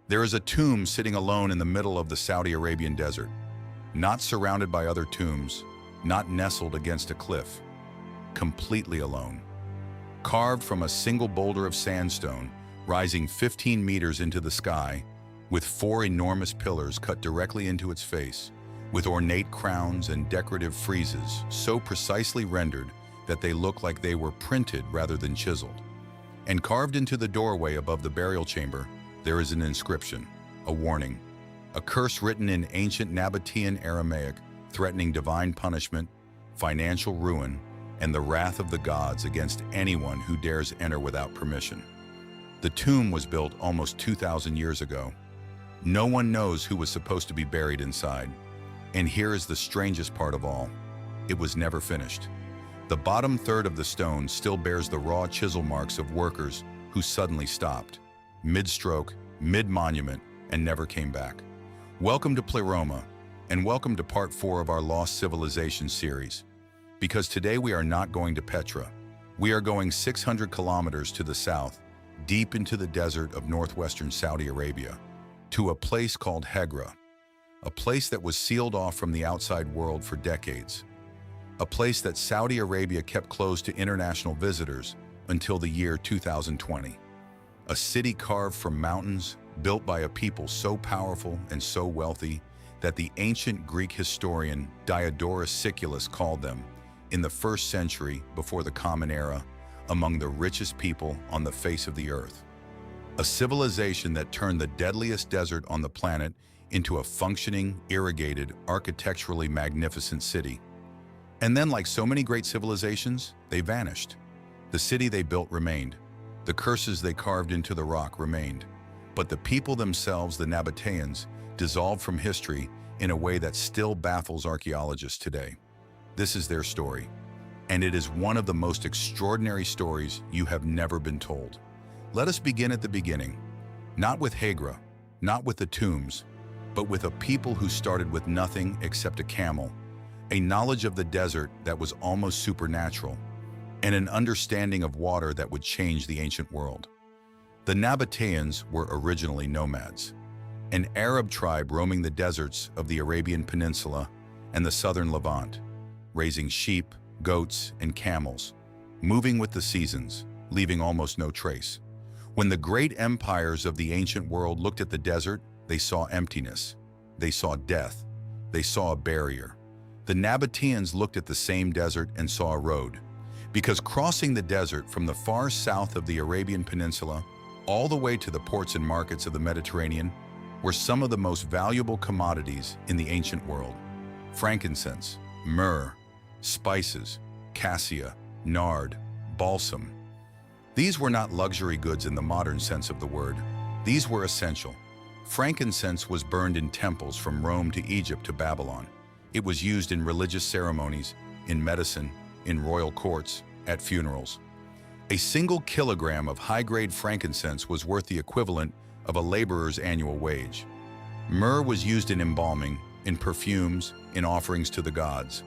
There is a tomb sitting alone in the middle of the Saudi Arabian desert, not surrounded by other tombs, not nestled against a cliff, completely alone. Carved from a single boulder of sandstone, rising 15 meters into the sky, with 4 enormous pillars cut directly into its face, with ornate crowns and decorative friezes so precisely rendered that they look like they were printed rather than chiseled. And carved into the doorway above the burial chamber, there is an inscription, a warning, a curse written in ancient Nabataean Aramaic, threatening divine punishment, financial ruin, and the wrath of the gods against anyone who dares enter without permission. The tomb was built almost 2,000 years ago. No one knows who was supposed to be buried inside. And here is the strangest part of all. It was never finished. The bottom third of the stone still bears the raw chisel marks of workers who suddenly stopped, mid-stroke, mid-monument, and never came back. Welcome to PLIROMA, and welcome to part 4 of our Lost Civilization series. Because today we are not going to Petra. We are going 600 kilometers to the south, deep into the desert of northwestern Saudi Arabia, to a place called Hegra, a place that was sealed off from the outside world for decades, a place that Saudi Arabia kept closed to international visitors until the year 2020, a city carved from mountains, built by a people so powerful and so wealthy that the ancient Greek historian Diodorus Siculus called them, in the 1st century before the Common Era, among the richest people on the face of the earth. A civilization that turned the deadliest desert on the planet into a functioning, irrigated, architecturally magnificent city. And then, like so many great civilizations, they vanished. The city they built remained. The curses they carved into the rock remained. But the people themselves, the Nabataeans, dissolved from history in a way that still baffles archaeologists today. This is their story, and it is one of the most extraordinary stories you have never been told. Let us begin at the beginning, not with Hegra, not with the tombs, but with a people who started with nothing except a camel, a knowledge of the desert that was almost supernatural, and an understanding of water that would change the ancient world. The Nabataeans were originally nomads, an Arab tribe roaming the deserts of the Arabian Peninsula and the southern Levant, raising sheep, goats, and camels, moving with the seasons, leaving almost no trace. When the great empires of the ancient world looked at the desert, they saw emptiness, they saw death, they saw a barrier. The Nabataeans looked at the same desert and saw a road, because crossing the desert from the far south of the Arabian Peninsula all the way to the ports and markets of the Mediterranean were some of the most valuable commodities in the ancient world. Frankincense, myrrh, spices, cassia, nard, balsam. These were not luxury goods in the modern sense of the word. These were essential. Frankincense was burned in temples from Rome to Egypt to Babylon. It was used in religious ceremonies, in medicine, in royal courts, at funerals. A single kilogram of high-grade frankincense was worth the equivalent of a laborer's annual wage. Myrrh was used in embalming, in perfumes, in offerings to the gods.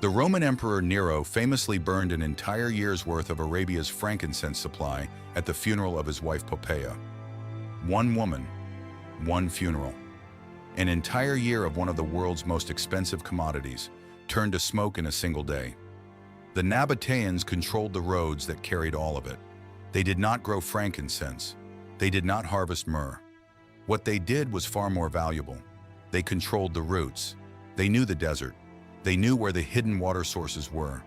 The Roman Emperor Nero famously burned an entire year's worth of Arabia's frankincense supply at the funeral of his wife Poppaea. One woman, one funeral. An entire year of one of the world's most expensive commodities turned to smoke in a single day. The Nabataeans controlled the roads that carried all of it. They did not grow frankincense. They did not harvest myrrh. What they did was far more valuable. They controlled the routes. They knew the desert. They knew where the hidden water sources were.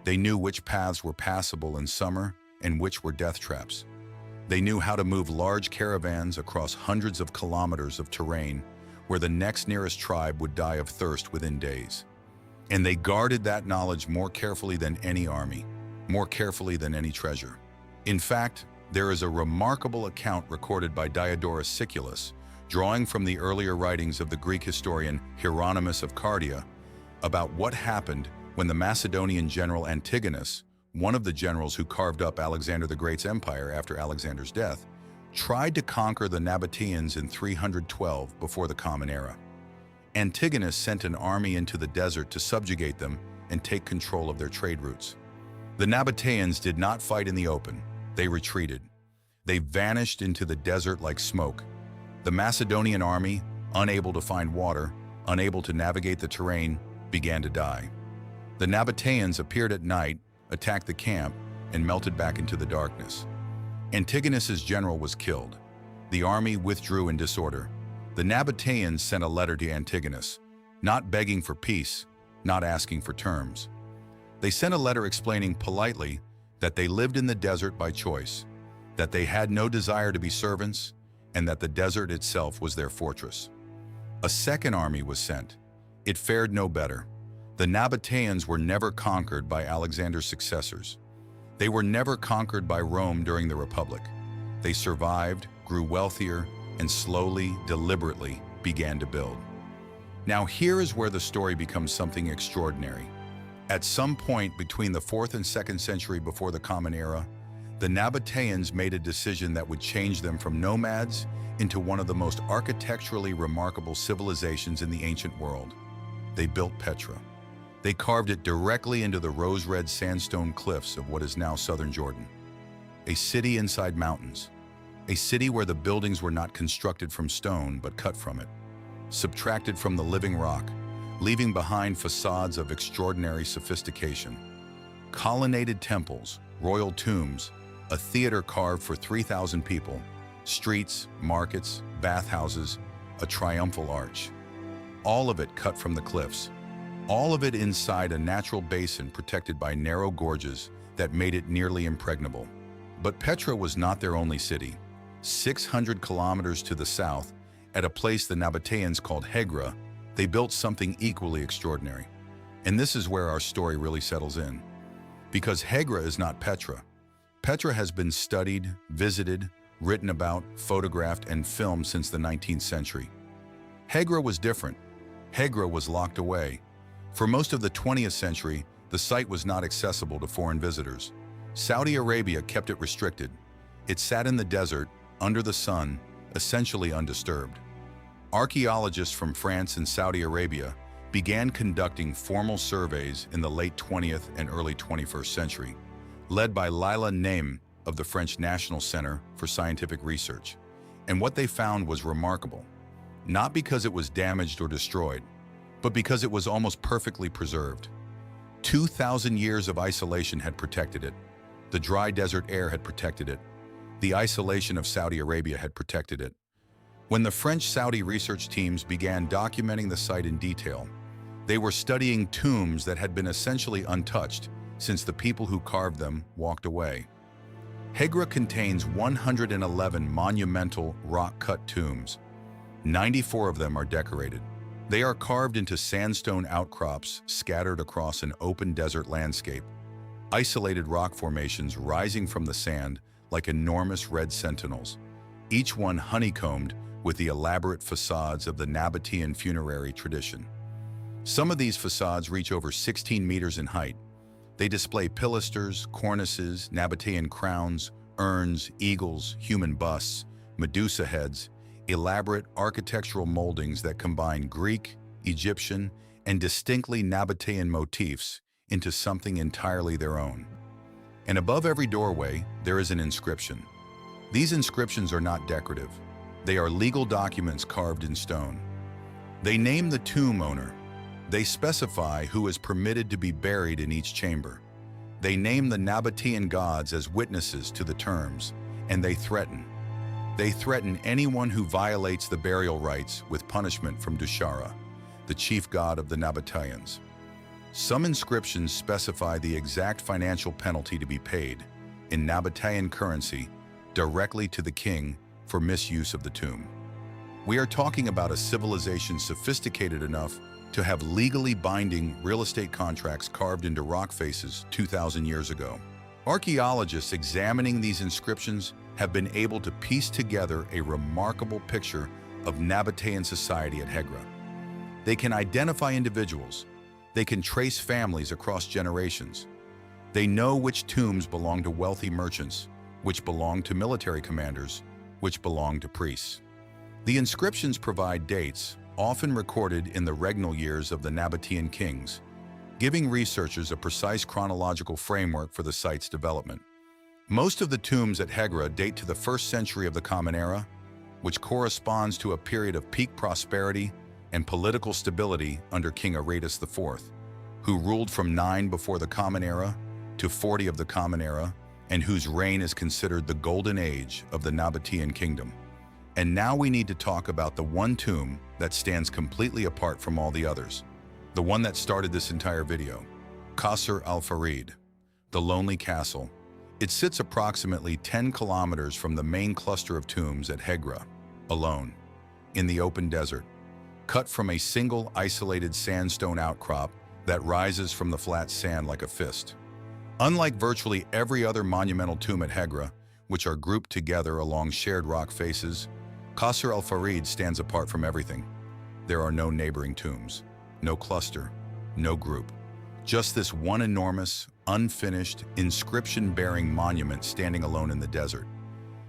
They knew which paths were passable in summer and which were death traps. They knew how to move large caravans across hundreds of kilometers of terrain where the next nearest tribe would die of thirst within days. And they guarded that knowledge more carefully than any army, more carefully than any treasure. In fact, there is a remarkable account recorded by Diodorus Siculus, drawing from the earlier writings of the Greek historian Hieronymus of Cardia, about what happened when the Macedonian general Antigonus, one of the generals who carved up Alexander the Great's empire after Alexander's death, tried to conquer the Nabataeans in 312 before the Common Era. Antigonus sent an army into the desert to subjugate them and take control of their trade routes. The Nabataeans did not fight in the open. They retreated. They vanished into the desert like smoke. The Macedonian army, unable to find water, unable to navigate the terrain, began to die. The Nabataeans appeared at night, attacked the camp, and melted back into the darkness. Antigonus's general was killed. The army withdrew in disorder. The Nabataeans sent a letter to Antigonus, not begging for peace, not asking for terms. They sent a letter explaining politely that they lived in the desert by choice, that they had no desire to be servants, and that the desert itself was their fortress. A second army was sent. It fared no better. The Nabataeans were never conquered by Alexander's successors. They were never conquered by Rome during the Republic. They survived, grew wealthier, and slowly, deliberately began to build. Now here is where the story becomes something extraordinary. At some point between the 4th and 2nd century before the Common Era, the Nabataeans made a decision that would change them from nomads into one of the most architecturally remarkable civilizations in the ancient world. They built Petra. They carved it directly into the rose-red sandstone cliffs of what is now southern Jordan. A city inside mountains. A city where the buildings were not constructed from stone but cut from it, subtracted from the living rock, leaving behind facades of extraordinary sophistication. Colonnaded temples, royal tombs, a theater carved for 3,000 people, streets, markets, bathhouses, a triumphal arch. All of it cut from the cliffs. All of it inside a natural basin protected by narrow gorges that made it nearly impregnable. But Petra was not their only city. 600 kilometers to the south, at a place the Nabataeans called Hegra, they built something equally extraordinary. And this is where our story really settles in. Because Hegra is not Petra. Petra has been studied, visited, written about, photographed, and filmed since the 19th century. Hegra was different. Hegra was locked away. For most of the 20th century, the site was not accessible to foreign visitors. Saudi Arabia kept it restricted. It sat in the desert, under the sun, essentially undisturbed. Archaeologists from France and Saudi Arabia began conducting formal surveys in the late 20th and early 21st century, led by Lila Naim of the French National Center for Scientific Research. And what they found was remarkable, not because it was damaged or destroyed, but because it was almost perfectly preserved. 2,000 years of isolation had protected it. The dry desert air had protected it. The isolation of Saudi Arabia had protected it. When the French-Saudi research teams began documenting the site in detail, they were studying tombs that had been essentially untouched since the people who carved them walked away. Hegra contains 111 monumental rock-cut tombs. 94 of them are decorated. They are carved into sandstone outcrops scattered across an open desert landscape, isolated rock formations rising from the sand like enormous red sentinels, each one honeycombed with the elaborate facades of the Nabataean funerary tradition. Some of these facades reach over 16 meters in height. They display pilasters, cornices, Nabataean crowns, urns, eagles, human busts, Medusa heads, elaborate architectural moldings that combine Greek, Egyptian, and distinctly Nabataean motifs into something entirely their own. And above every doorway, there is an inscription. These inscriptions are not decorative. They are legal documents carved in stone. They name the tomb owner. They specify who is permitted to be buried in each chamber. They name the Nabataean gods as witnesses to the terms, and they threaten. They threaten anyone who violates the burial rites with punishment from Dushara, the chief god of the Nabataeans. Some inscriptions specify the exact financial penalty to be paid, in Nabataean currency, directly to the king for misuse of the tomb. We are talking about a civilization sophisticated enough to have legally binding real estate contracts carved into rock faces 2,000 years ago. Archaeologists examining these inscriptions have been able to piece together a remarkable picture of Nabataean society at Hegra. They can identify individuals. They can trace families across generations. They know which tombs belong to wealthy merchants, which belong to military commanders, which belong to priests. The inscriptions provide dates, often recorded in the regnal years of the Nabataean kings, giving researchers a precise chronological framework for the site's development. Most of the tombs at Hegra date to the 1st century of the Common Era. which corresponds to a period of peak prosperity and political stability under King Aratus IV, who ruled from 9 before the Common Era to 40 of the Common Era, and whose reign is considered the golden age of the Nabataean Kingdom. And now we need to talk about the one tomb that stands completely apart from all the others, the one that started this entire video. Qasr al-Farid, the lonely castle. It sits approximately 10 kilometers from the main cluster of tombs at Hegra, alone, in the open desert, cut from a single isolated sandstone outcrop that rises from the flat sand like a fist. Unlike virtually every other monumental tomb at Hegra, which are grouped together along shared rock faces, Qasr al-Farid stands apart from everything. There are no neighboring tombs, no cluster, no group. Just this one enormous, unfinished, inscription-bearing monument standing alone in the desert.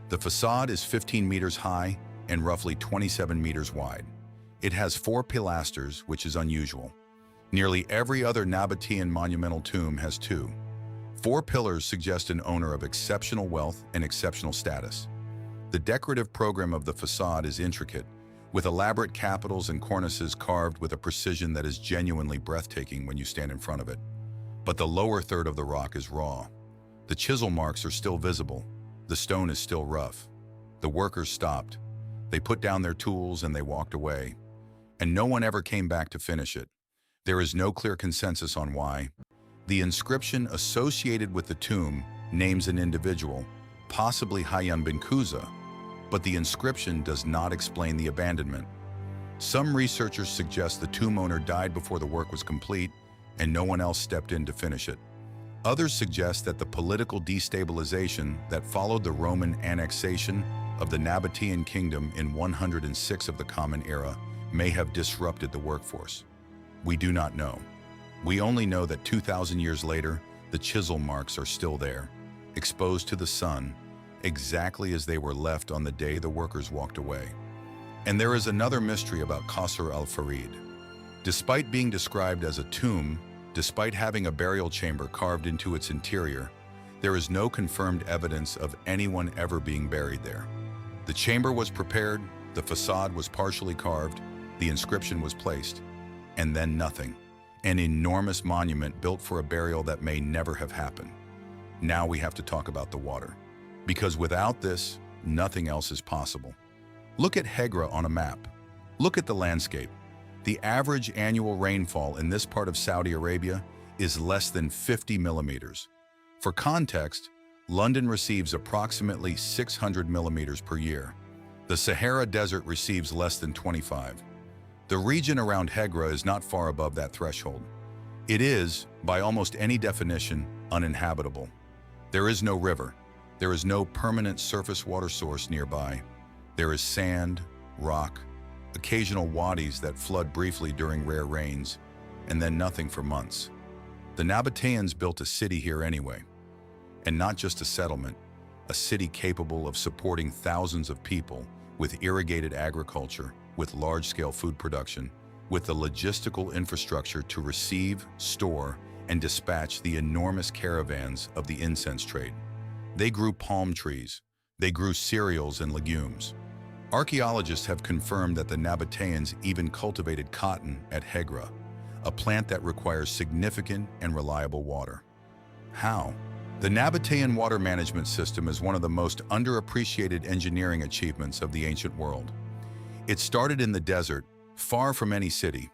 The facade is 15 meters high and roughly 27 meters wide. It has 4 pilasters, which is unusual. Nearly every other Nabataean monumental tomb has 2. 4 pillars suggest an owner of exceptional wealth and exceptional status. The decorative program of the facade is intricate, with elaborate capitals and cornices carved with a precision that is genuinely breathtaking when you stand in front of it. But the lower third of the rock is raw. The chisel marks are still visible. The stone is still rough. The workers stopped. They put down their tools and they walked away. And no one ever came back to finish it. There is no clear consensus on why. The inscription associated with the tomb names an individual, possibly Hayyan bin Kuza, but the inscription does not explain the abandonment. Some researchers suggest the tomb owner died before the work was complete and no one else stepped in to finish it. Others suggest that the political destabilization that followed the Roman annexation of the Nabataean Kingdom in 106 of the Common Era may have disrupted the workforce. We do not know. We only know that 2,000 years later, the chisel marks are still there, exposed to the sun, exactly as they were left on the day the workers walked away. And there is another mystery about Qasr al-Farid. Despite being described as a tomb, despite having a burial chamber carved into its interior, there is no confirmed evidence of anyone ever being buried there. The chamber was prepared, the facade was partially carved, the inscription was placed, and then nothing. An enormous monument built for a burial that may never have happened. Now we have to talk about the water. Because without this, nothing else is possible. Look at Hegra on a map. Look at the landscape. The average annual rainfall in this part of Saudi Arabia is less than 50 millimeters. For context, London receives approximately 600 millimeters per year. The Sahara Desert receives less than 25. The region around Hegra is not far above that threshold. It is, by almost any definition, uninhabitable. There is no river. There is no permanent surface water source nearby. There is sand, rock, occasional wadis that flood briefly during rare rains, and then nothing for months. The Nabataeans built a city here anyway. And not just a settlement, a city capable of supporting thousands of people with irrigated agriculture, with large-scale food production, with the logistical infrastructure to receive, store, and dispatch the enormous caravans of the incense trade. They grew palm trees. They grew cereals and legumes. Archaeologists have confirmed that the Nabataeans even cultivated cotton at Hegra, a plant that requires significant and reliable water. How? The Nabataean water management system is one of the most underappreciated engineering achievements of the ancient world. It started in the desert, far from any city.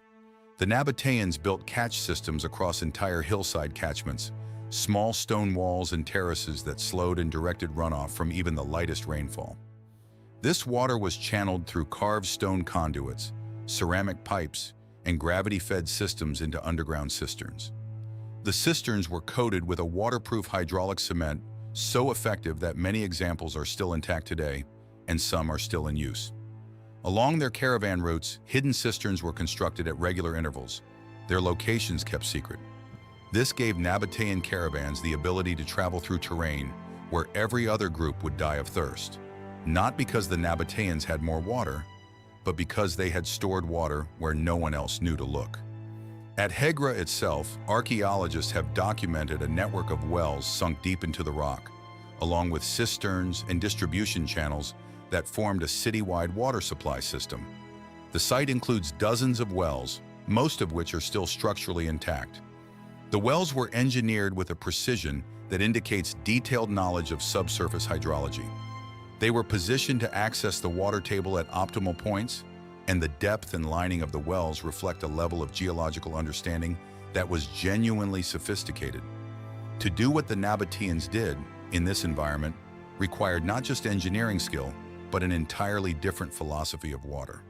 The Nabataeans built catch systems across entire hillside catchments, small stone walls and terraces that slowed and directed runoff from even the lightest rainfall. This water was channeled through carved stone conduits, ceramic pipes, and gravity-fed systems into underground cisterns. The cisterns were coated with a waterproof hydraulic cement so effective that many examples are still intact today, and some are still in use. Along their caravan routes, hidden cisterns were constructed at regular intervals, their locations kept secret. This gave Nabataean caravans the ability to travel through terrain where every other group would die of thirst, not because the Nabataeans had more water, but because they had stored water where no one else knew to look. At Hegra itself, archaeologists have documented a network of wells sunk deep into the rock, along with cisterns and distribution channels that formed a citywide water supply system. The site includes dozens of wells, most of which are still structurally intact. The wells were engineered with a precision that indicates detailed knowledge of subsurface hydrology. They were positioned to access the water table at optimal points, and the depth and lining of the wells reflect a level of geological understanding that was genuinely sophisticated. To do what the Nabataeans did in this environment required not just engineering skill, but an entirely different philosophy of water.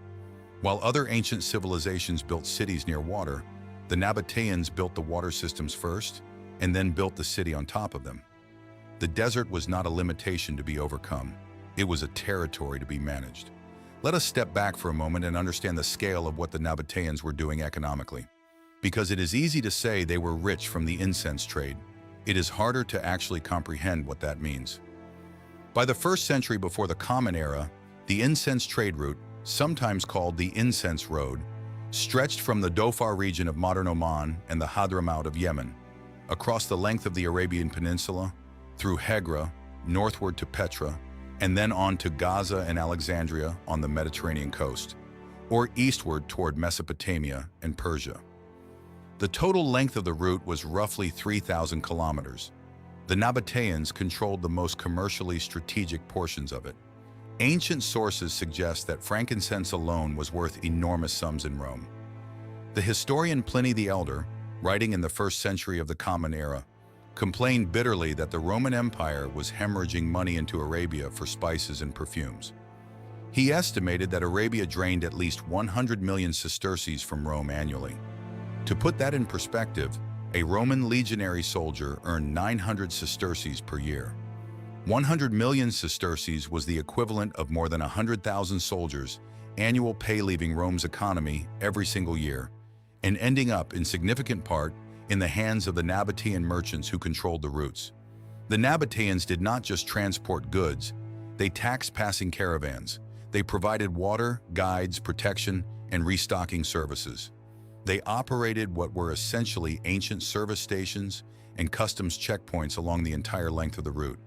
While other ancient civilizations built cities near water, the Nabataeans built the water systems first, and then built the city on top of them. The desert was not a limitation to be overcome. It was a territory to be managed. Let us step back for a moment and understand the scale of what the Nabataeans were doing economically. Because it is easy to say they were rich from the incense trade, it is harder to actually comprehend what that means. By the 1st century before the Common Era, the incense trade route, sometimes called the Incense Road, stretched from the Dhofar region of modern Oman and the Hadramaut of Yemen, across the length of the Arabian Peninsula, through Hegra, northward to Petra, and then on to Gaza and Alexandria on the Mediterranean coast, or eastward toward Mesopotamia and Persia. The total length of the route was roughly 3,000 kilometers. The Nabataeans controlled the most commercially strategic portions of it. Ancient sources suggest that frankincense alone was worth enormous sums in Rome. The historian Pliny the Elder, writing in the 1st century of the Common Era, complained bitterly that the Roman Empire was hemorrhaging money into Arabia for spices and perfumes. He estimated that Arabia drained at least 100 million sesterces from Rome annually. To put that in perspective, a Roman legionary soldier earned 900 sesterces per year. 100 million sesterces was the equivalent of more than 100,000 soldiers' annual pay, leaving Rome's economy every single year, and ending up in significant part in the hands of the Nabataean merchants who controlled the routes. The Nabataeans did not just transport goods, they taxed passing caravans. They provided water, guides, protection, and restocking services. They operated what were essentially ancient service stations and customs checkpoints along the entire length of the route.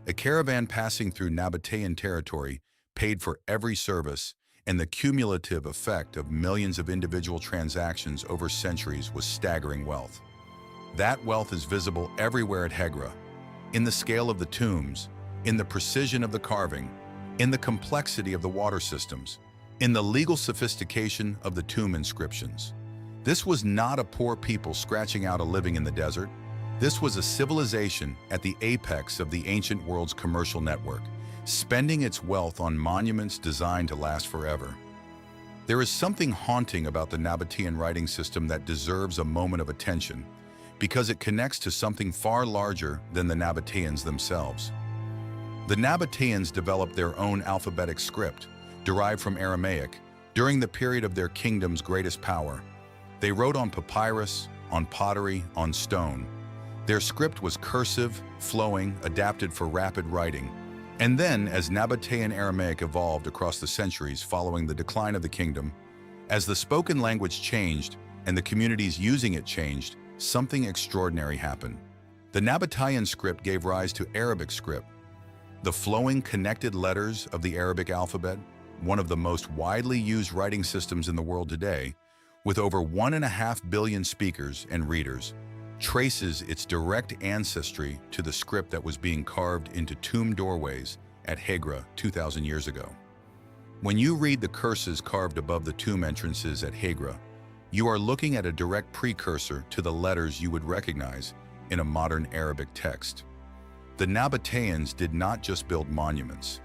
A caravan passing through Nabataean territory paid for every service, and the cumulative effect of millions of individual transactions over centuries was staggering wealth. That wealth is visible everywhere at Hegra, in the scale of the tombs, in the precision of the carving, in the complexity of the water systems, in the legal sophistication of the tomb inscriptions. This was not a poor people scratching out a living in the desert. This was a civilization at the apex of the ancient world's commercial network, spending its wealth on monuments designed to last forever. There is something haunting about the Nabataean writing system that deserves a moment of attention, because it connects to something far larger than the Nabataeans themselves. The Nabataeans developed their own alphabetic script, derived from Aramaic, during the period of their kingdom's greatest power. They wrote on papyrus, on pottery, on stone. Their script was cursive, flowing, adapted for rapid writing. And then, as Nabataean Aramaic evolved across the centuries following the decline of the kingdom, as the spoken language changed and the communities using it changed, something extraordinary happened. The Nabataean script gave rise to Arabic script, the flowing connected letters of the Arabic alphabet, one of the most widely used writing systems in the world today, with over 1.5 billion speakers and readers, traces its direct ancestry to the script that was being carved into tomb doorways at Hegra 2,000 years ago. When you read the curses carved above the tomb entrances at Hegra, you are looking at a direct precursor to the letters you would recognize in a modern Arabic text. The Nabataeans did not just build monuments.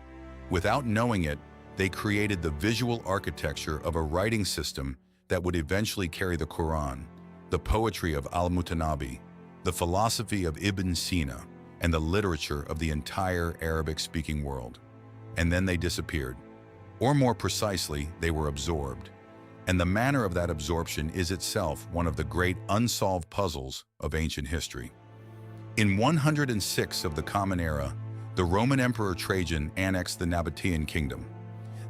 Without knowing it, they created the visual architecture of a writing system that would eventually carry the Quran, the poetry of al-Mutanabbi, the philosophy of Ibn Sina, and the literature of the entire Arabic-speaking world. And then they disappeared. Or more precisely, they were absorbed. And the manner of that absorption is itself one of the great unsolved puzzles of ancient history. In 106 of the Common Era, the Roman Emperor Trajan annexed the Nabataean Kingdom.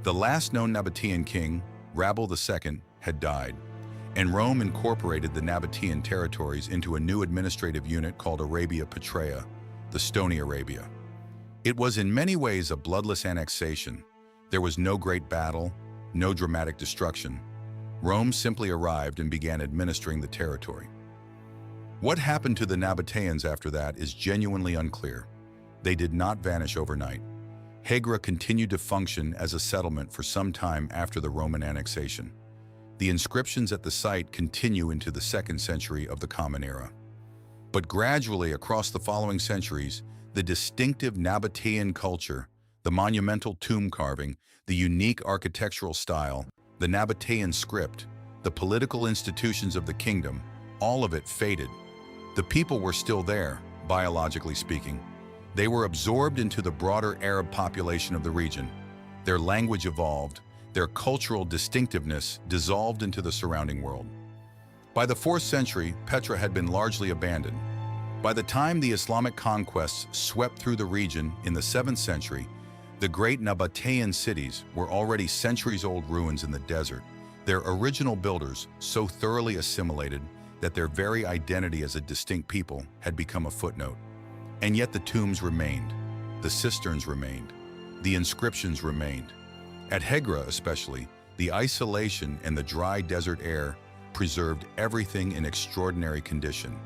The last known Nabataean king, Rabel II, had died, and Rome incorporated the Nabataean territories into a new administrative unit called Arabia Petraea, the Stony Arabia. It was in many ways a bloodless annexation, There was no great battle, no dramatic destruction. Rome simply arrived and began administering the territory. What happened to the Nabataeans after that is genuinely unclear. They did not vanish overnight. Hegra continued to function as a settlement for some time after the Roman annexation. The inscriptions at the site continue into the 2nd century of the Common Era. But gradually, across the following centuries, the distinctive Nabataean culture, the monumental tomb carving, the unique architectural style, the Nabataean script, the political institutions of the kingdom, all of it faded. The people were still there, biologically speaking. They were absorbed into the broader Arab population of the region. Their language evolved, their cultural distinctiveness dissolved into the surrounding world. By the 4th century, Petra had been largely abandoned. By the time the Islamic conquests swept through the region in the 7th century, the great Nabataean cities were already centuries-old ruins in the desert, their original builders so thoroughly assimilated that their very identity as a distinct people had become a footnote. And yet the tombs remained, the cisterns remained, the inscriptions remained. At Hegra especially, the isolation and the dry desert air preserved everything in extraordinary condition,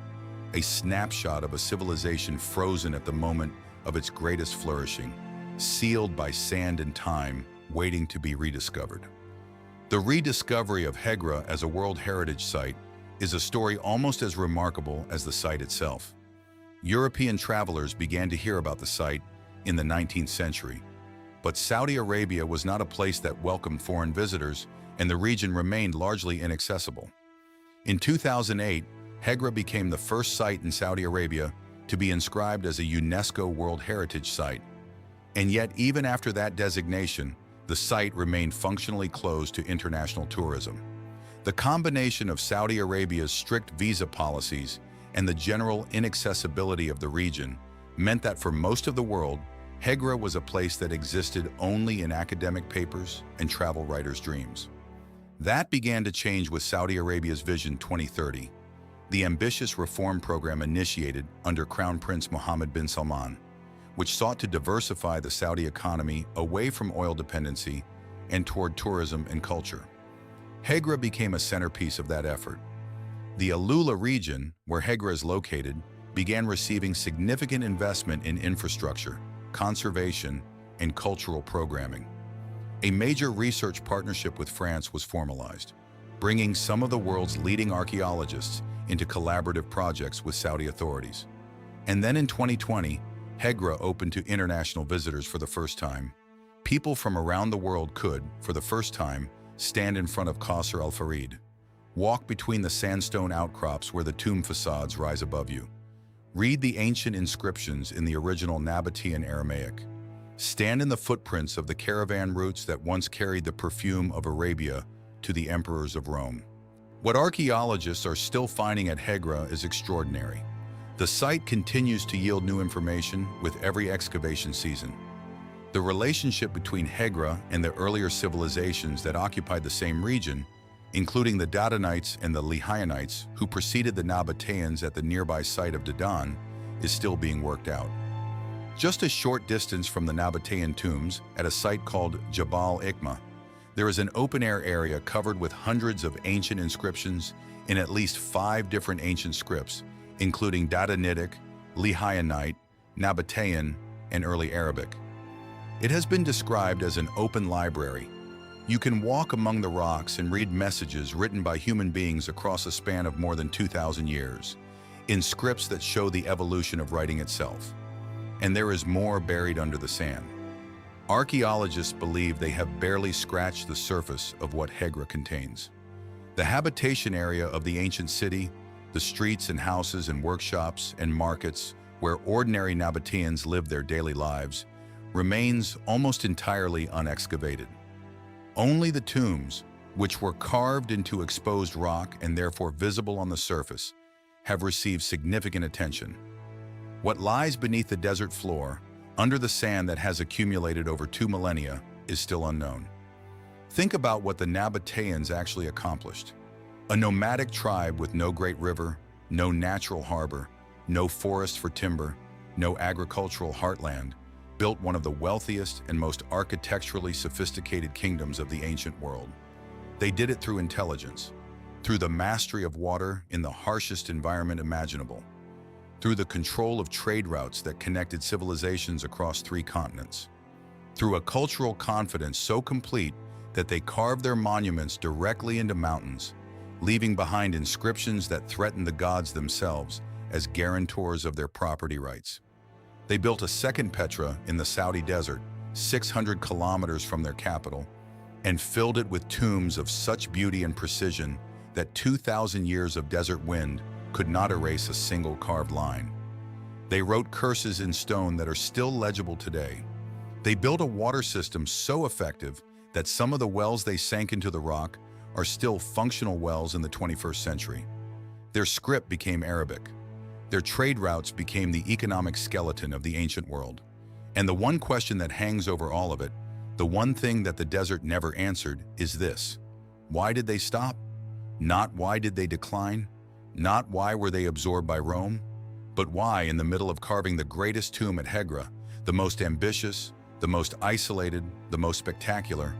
a snapshot of a civilization frozen at the moment of its greatest flourishing, sealed by sand and time, waiting to be rediscovered. The rediscovery of Hegra as a World Heritage Site is a story almost as remarkable as the site itself. European travelers began to hear about the site in the 19th century, but Saudi Arabia was not a place that welcomed foreign visitors, and the region remained largely inaccessible. In 2008, Hegra became the first site in Saudi Arabia to be inscribed as a UNESCO World Heritage Site. And yet, even after that designation, the site remained functionally closed to international tourism. The combination of Saudi Arabia's strict visa policies and the general inaccessibility of the region meant that for most of the world, Hegra was a place that existed only in academic papers and travel writers' dreams. That began to change with Saudi Arabia's Vision 2030, the ambitious reform program initiated under Crown Prince Mohammed bin Salman, which sought to diversify the Saudi economy away from oil dependency and toward tourism and culture. Hegra became a centerpiece of that effort. The AlUla region, where Hegra is located, began receiving significant investment in infrastructure, conservation, and cultural programming. A major research partnership with France was formalized, bringing some of the world's leading archaeologists into collaborative projects with Saudi authorities. And then in 2020, Hegra opened to international visitors for the first time. People from around the world could, for the first time, stand in front of Qasr al-Farid, walk between the sandstone outcrops where the tomb facades rise above you, read the ancient inscriptions in the original Nabataean Aramaic, stand in the footprints of the caravan routes that once carried the perfume of Arabia to the emperors of Rome. What archaeologists are still finding at Hegra is extraordinary. The site continues to yield new information with every excavation season. The relationship between Hegra and the earlier civilizations that occupied the same region, including the Dadanites and the Lehaianites who preceded the Nabataeans at the nearby site of Dadan, is still being worked out. Just a short distance from the Nabataean tombs, at a site called Jabal Ikma, there is an open-air area covered with hundreds of ancient inscriptions in at least 5 different ancient scripts, including Dadanitic, Lehaianite, Nabataean, and Early Arabic. It has been described as an open library. You can walk among the rocks and read messages written by human beings across a span of more than 2,000 years, in scripts that show the evolution of writing itself. And there is more buried under the sand. Archaeologists believe they have barely scratched the surface of what Hegra contains. The habitation area of the ancient city, the streets and houses and workshops and markets where ordinary Nabataeans live their daily lives, remains almost entirely unexcavated. Only the tombs, which were carved into exposed rock and therefore visible on the surface, have received significant attention. What lies beneath the desert floor, under the sand that has accumulated over 2 millennia, is still unknown. Think about what the Nabataeans actually accomplished. A nomadic tribe with no great river, no natural harbor, no forest for timber, no agricultural heartland, built one of the wealthiest and most architecturally sophisticated kingdoms of the ancient world. They did it through intelligence, through the mastery of water in the harshest environment imaginable, through the control of trade routes that connected civilizations across 3 continents, through a cultural confidence so complete that they carved their monuments directly into mountains, leaving behind inscriptions that threatened the gods themselves as guarantors of their property rights. They built a second Petra in the Saudi desert, 600 kilometers from their capital, and filled it with tombs of such beauty and precision that 2,000 years of desert wind could not erase a single carved line. They wrote curses in stone that are still legible today. They built a water system so effective that some of the wells they sank into the rock are still functional wells in the 21st century. Their script became Arabic. Their trade routes became the economic skeleton of the ancient world. And the one question that hangs over all of it, the one thing that the desert never answered, is this: why did they stop? Not why did they decline? Not why were they absorbed by Rome? But why, in the middle of carving the greatest tomb at Hegra, the most ambitious, the most isolated, the most spectacular,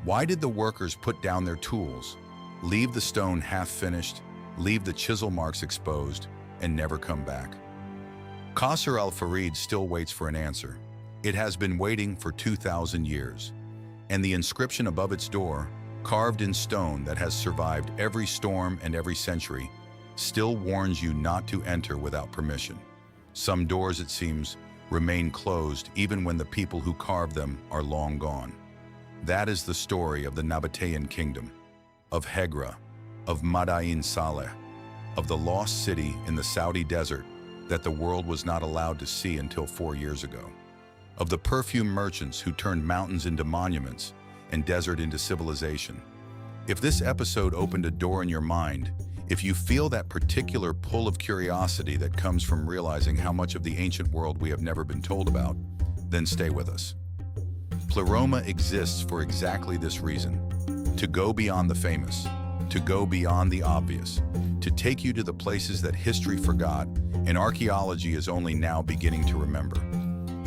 why did the workers put down their tools, leave the stone half-finished, leave the chisel marks exposed, and never come back? Qasr al-Farid still waits for an answer. It has been waiting for 2,000 years. And the inscription above its door, carved in stone that has survived every storm and every century, still warns you not to enter without permission. Some doors, it seems, remain closed even when the people who carved them are long gone. That is the story of the Nabataean Kingdom, of Hegra, of Madain Saleh, of the lost city in the Saudi desert that the world was not allowed to see until 4 years ago, of the perfume merchants who turned mountains into monuments and desert into civilization. If this episode opened a door in your mind, if you feel that particular pull of curiosity that comes from realizing how much of the ancient world we have never been told about, then stay with us. PLIROMA exists for exactly this reason: to go beyond the famous, to go beyond the obvious, to take you to the places that history forgot and archaeology is only now beginning to remember.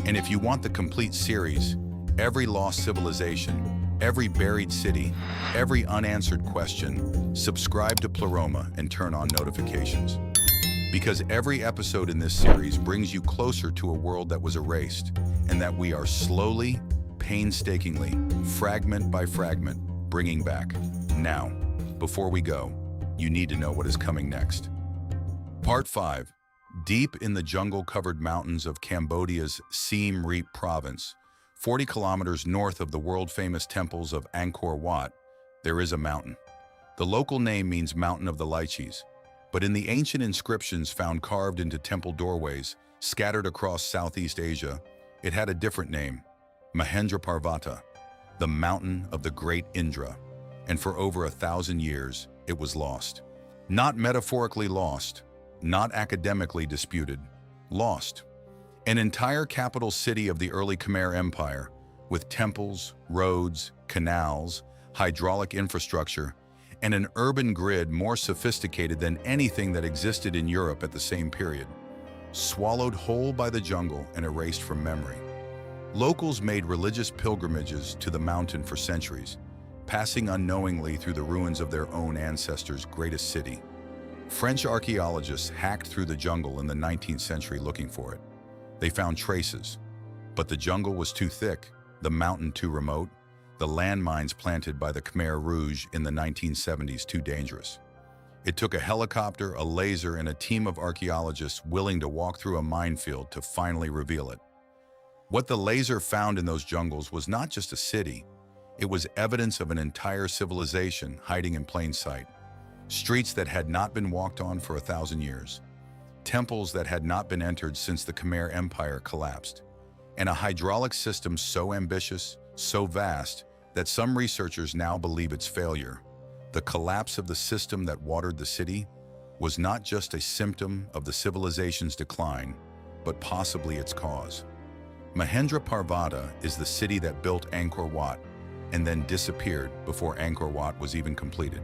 And if you want the complete series, every lost civilization, every buried city, every unanswered question, subscribe to PLIROMA and turn on notifications. Because every episode in this series brings you closer to a world that was erased and that we are slowly, painstakingly, fragment by fragment, bringing back. Now, before we go, you need to know what is coming next. Part 5. Deep in the jungle-covered mountains of Cambodia's Siem Reap province, 40 kilometers north of the world-famous temples of Angkor Wat, there is a mountain. The local name means Mountain of the Lychees, but in the ancient inscriptions found carved into temple doorways scattered across Southeast Asia, it had a different name: Mahendra Parvata, the Mountain of the Great Indra, and for over 1,000 years, it was lost. Not metaphorically lost, not academically disputed, lost. An entire capital city of the early Khmer Empire, with temples, roads, canals, hydraulic infrastructure, and an urban grid more sophisticated than anything that existed in Europe at the same period, swallowed whole by the jungle and erased from memory. Locals made religious pilgrimages to the mountain for centuries, passing unknowingly through the ruins of their own ancestors' greatest city. French archaeologists hacked through the jungle in the 19th century looking for it. They found traces, but the jungle was too thick, the mountain too remote, the landmines planted by the Khmer Rouge in the 1970s too dangerous. It took a helicopter, a laser, and a team of archaeologists willing to walk through a minefield to finally reveal it. What the laser found in those jungles was not just a city, it was evidence of an entire civilization hiding in plain sight. Streets that had not been walked on for 1,000 years. Temples that had not been entered since the Khmer Empire collapsed. And a hydraulic system so ambitious, so vast, that some researchers now believe its failure, the collapse of the system that watered the city, was not just a symptom of the civilization's decline, but possibly its cause. Mahendra Parvata is the city that built Angkor Wat and then disappeared before Angkor Wat was even completed.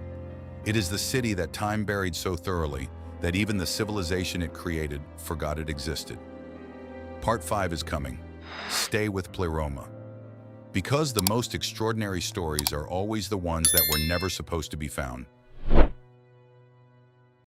It is the city that time buried so thoroughly that even the civilization it created forgot it existed. Part 5 is coming. Stay with PLIROMA. Because the most extraordinary stories are always the ones that were never supposed to be found.